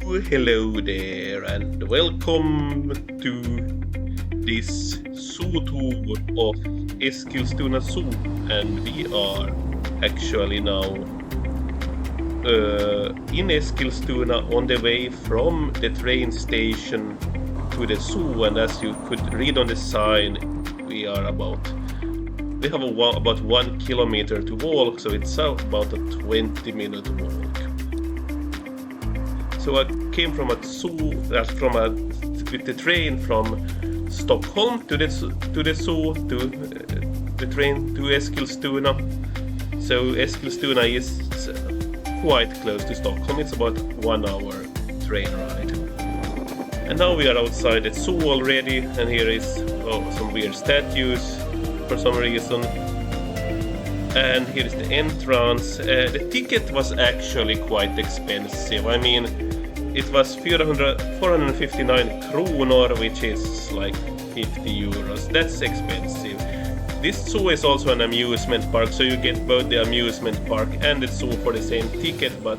Hello there and welcome to this zoo tour of Eskilstuna Zoo, and we are actually now in Eskilstuna on the way from the train station to the zoo, and as you could read on the sign we have about 1 kilometer to walk, so it's about a 20-minute walk. So I came from a zoo, with the train from Stockholm to the zoo, to the train to Eskilstuna. So Eskilstuna is quite close to Stockholm. It's about 1 hour train ride. And now we are outside the zoo already, and here is some weird statues for some reason. And here is the entrance. The ticket was actually quite expensive. I mean, it was 459 kronor, which is like 50 euros. That's expensive. This zoo is also an amusement park, so you get both the amusement park and the zoo for the same ticket, but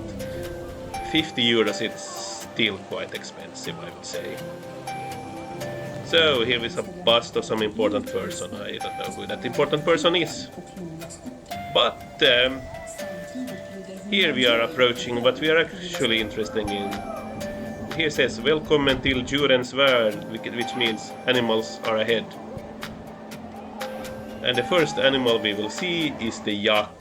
50 euros it's still quite expensive, I would say. So here is a bust of some important person. I don't know who that important person is. But here we are approaching what we are actually interested in. Here says "Welcome till Djurens Värld", which means animals are ahead. And the first animal we will see is the yak.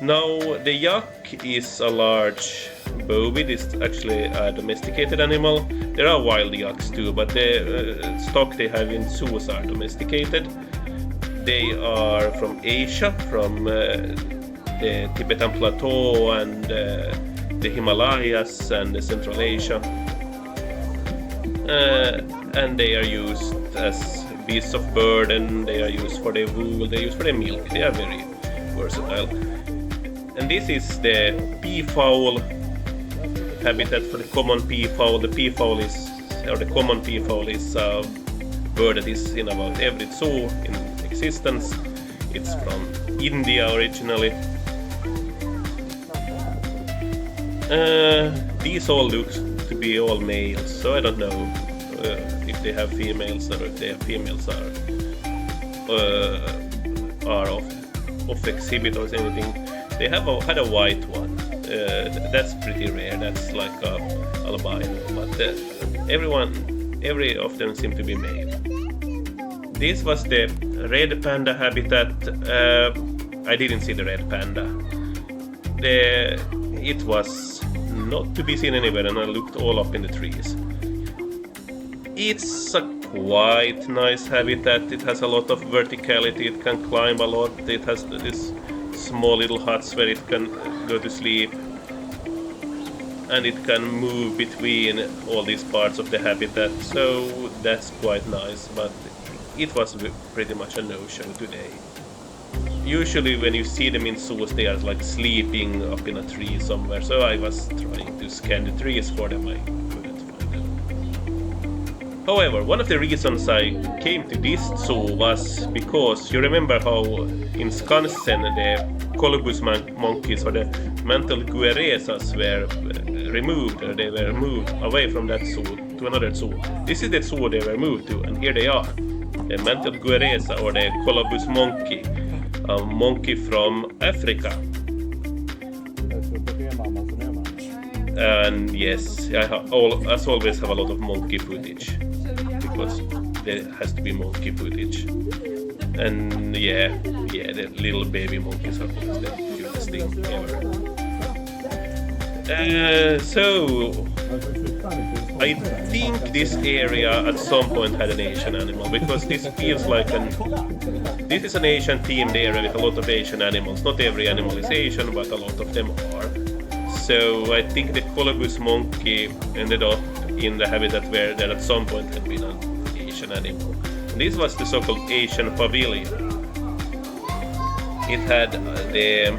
Now the yak is a large bovine. It's actually a domesticated animal. There are wild yaks too, but the stock they have in zoos are domesticated. They are from Asia, from the Tibetan Plateau and the Himalayas and Central Asia, and they are used as beasts of burden. They are used for their wool, they are used for their milk. They are very versatile. And this is the peafowl habitat for the common peafowl. The common peafowl is a bird that is in about every zoo in existence. It's from India originally. These all look to be all males, so I don't know if they have females or if their females are off exhibit or anything. They had a white one. That's pretty rare. That's like a albino, but every of them seem to be male. This was the red panda habitat. I didn't see the red panda. It was not to be seen anywhere, and I looked all up in the trees. It's a quite nice habitat. It has a lot of verticality. It can climb a lot. It has these small little huts where it can go to sleep, and it can move between all these parts of the habitat. So that's quite nice, but it was pretty much a no-show today. Usually when you see them in zoos, they are like sleeping up in a tree somewhere, so I was trying to scan the trees for them. I couldn't find them. However, one of the reasons I came to this zoo was because you remember how in Skansen the colobus monkeys or the mantled guerezas were removed, or they were moved away from that zoo to another zoo. This is the zoo they were moved to, and here they are. The mantled guereza, or the colobus monkey. A monkey from Africa. And yes, I as always have a lot of monkey footage, because there has to be monkey footage. And yeah, the little baby monkeys are always the cutest thing ever. So I think this area at some point had an Asian animal, because this feels like this is an Asian themed area with a lot of Asian animals. Not every animal is Asian, but a lot of them are. So I think the colobus monkey ended up in the habitat where there at some point had been an Asian animal. And this was the so-called Asian pavilion. It had the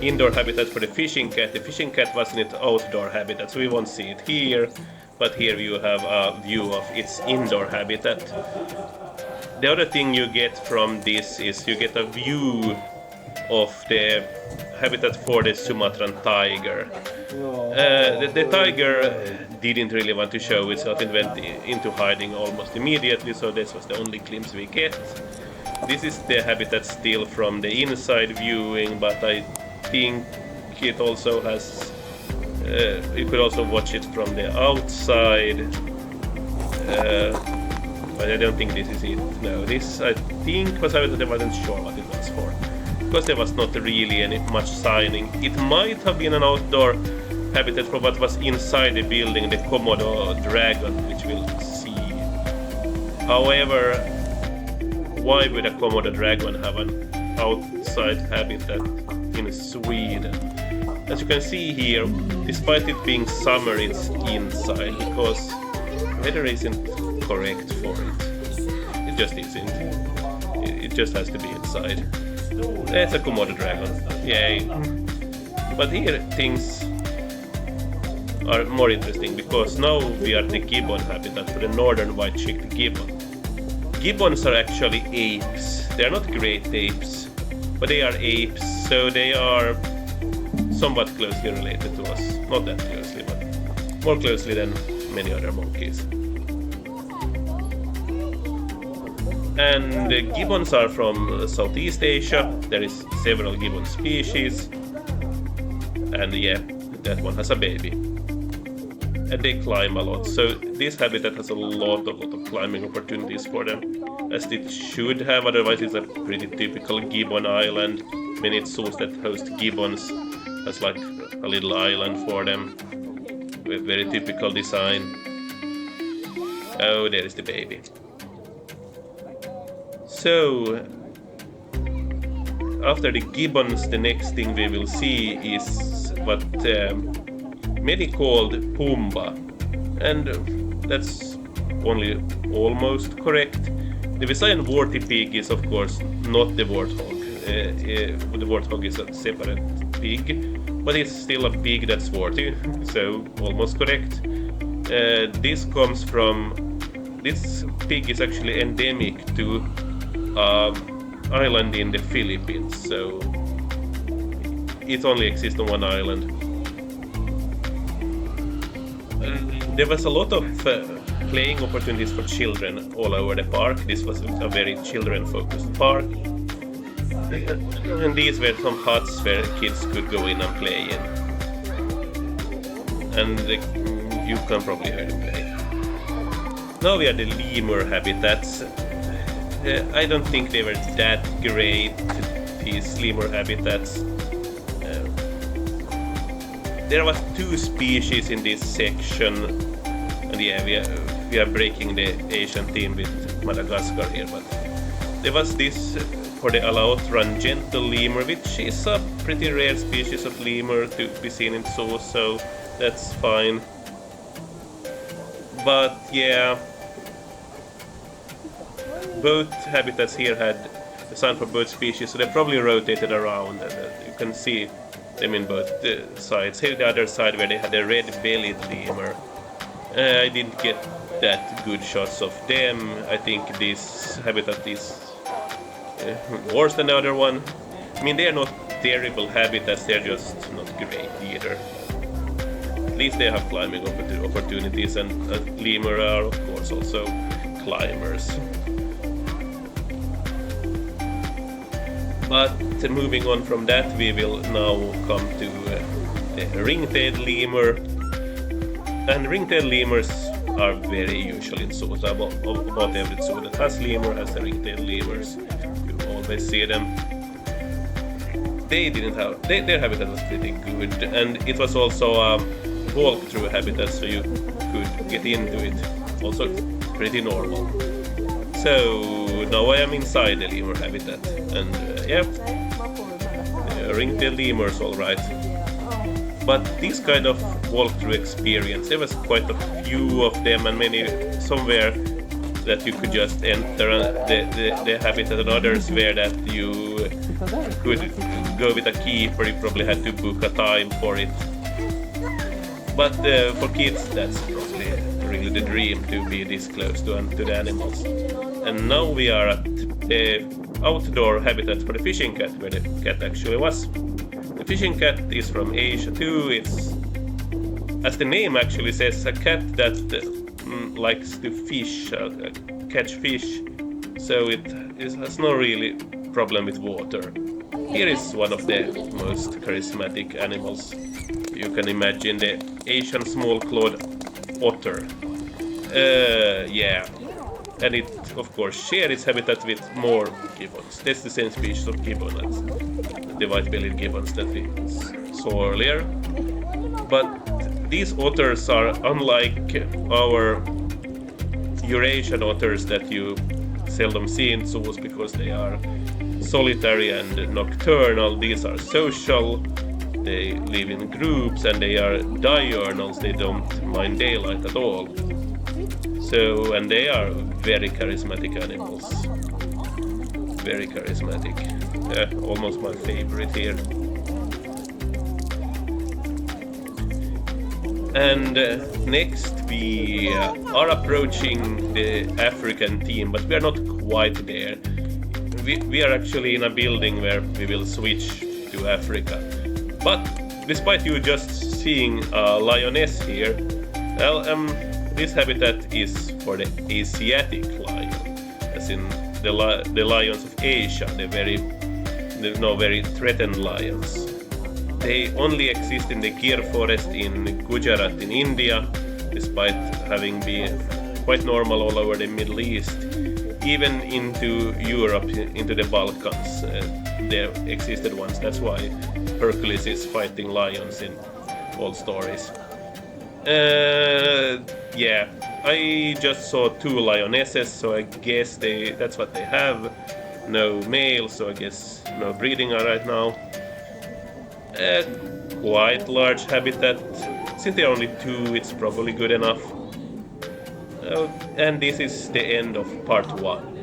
indoor habitat for the fishing cat. The fishing cat was in its outdoor habitat, so we won't see it here. But here you have a view of its indoor habitat. The other thing you get from this is you get a view of the habitat for the Sumatran tiger. The tiger didn't really want to show itself, it went into hiding almost immediately, so this was the only glimpse we get. This is the habitat still from the inside viewing, but I think it also has... you could also watch it from the outside. But I don't think this is it. No, this I think was habitat, I wasn't sure what it was for. Because there was not really any much signing. It might have been an outdoor habitat for what was inside the building, the Komodo dragon, which we'll see. However, why would a Komodo dragon have an outside habitat in Sweden? As you can see here, despite it being summer, it's inside because weather isn't correct for it. It just isn't. It just has to be inside. It's a Komodo dragon. Yay. But here things are more interesting because now we are the gibbon habitat for the northern white-cheeked gibbon. Gibbons are actually apes. They are not great apes, but they are apes, so they are somewhat closely related to us. Not that closely, but more closely than many other monkeys. And gibbons are from Southeast Asia. There is several gibbon species. And yeah, that one has a baby. And they climb a lot, so this habitat has a lot of climbing opportunities for them, as it should have, otherwise it's a pretty typical gibbon island. Many zoos that host gibbons has like a little island for them, with very typical design. Oh, there is the baby. So, after the gibbons, the next thing we will see is what many called Pumba, and that's only almost correct. The Visayan warty pig is of course not the warthog. The warthog is a separate pig, but it's still a pig that's warty, so almost correct. This pig is actually endemic to island in the Philippines, so it only exists on one island. There was a lot of playing opportunities for children all over the park. This was a very children-focused park. And these were some huts where kids could go in and play in. And you can probably hear them play. Now we are the lemur habitats. I don't think they were that great, these lemur habitats. There was 2 species in this section, and yeah, we are breaking the Asian theme with Madagascar here, but there was this for the Alaotran gentle lemur, which is a pretty rare species of lemur to be seen in zoos, so that's fine. But yeah, both habitats here had a sign for both species, so they probably rotated around, and you can see them in both sides. Here the other side where they had a red-bellied lemur. I didn't get that good shots of them. I think this habitat is worse than the other one. I mean, they are not terrible habitats, they're just not great either. At least they have climbing opportunities, and lemur are of course also climbers. But moving on from that, we will now come to the ring-tailed lemur. And ring-tailed lemurs are very usual in zoos. About every zoo that has lemur has the ring-tailed lemurs. You always see them. They didn't have... their habitat was pretty good, and it was also a walk-through habitat, so you could get into it. Also pretty normal. So now I am inside the lemur habitat, and ring-tailed lemurs, alright. But this kind of walkthrough experience, there was quite a few of them, and many somewhere that you could just enter the habitat, and others where that you could go with a keeper. You probably had to book a time for it. But for kids, that's probably really the dream, to be this close to the animals. And now we are at the outdoor habitat for the fishing cat, where the cat actually was. The A fishing cat is from Asia too. It's, as the name actually says, a cat that likes to fish, catch fish. So it has no really problem with water. Here is one of the most charismatic animals you can imagine, the Asian small-clawed otter. Yeah. And it, of course, shares its habitat with more gibbons. That's the same species of gibbon as the white-bellied gibbons that we saw earlier. But these otters are unlike our Eurasian otters that you seldom see in zoos because they are solitary and nocturnal. These are social, they live in groups, and they are diurnals. They don't mind daylight at all. So, and they are very charismatic animals. Very charismatic. Almost my favorite here. And next we are approaching the African theme, but we are not quite there. We are actually in a building where we will switch to Africa. But despite you just seeing a lioness here, well, this habitat is for the Asiatic lion, as in the lions of Asia, the very threatened lions. They only exist in the Gir forest in Gujarat in India, despite having been quite normal all over the Middle East. Even into Europe, into the Balkans, there existed ones. That's why Hercules is fighting lions in all stories. Yeah, I just saw 2 lionesses, so I guess that's what they have. No males, so I guess no breeding right now. Quite large habitat. Since there are only 2, it's probably good enough. And this is the end of part 1.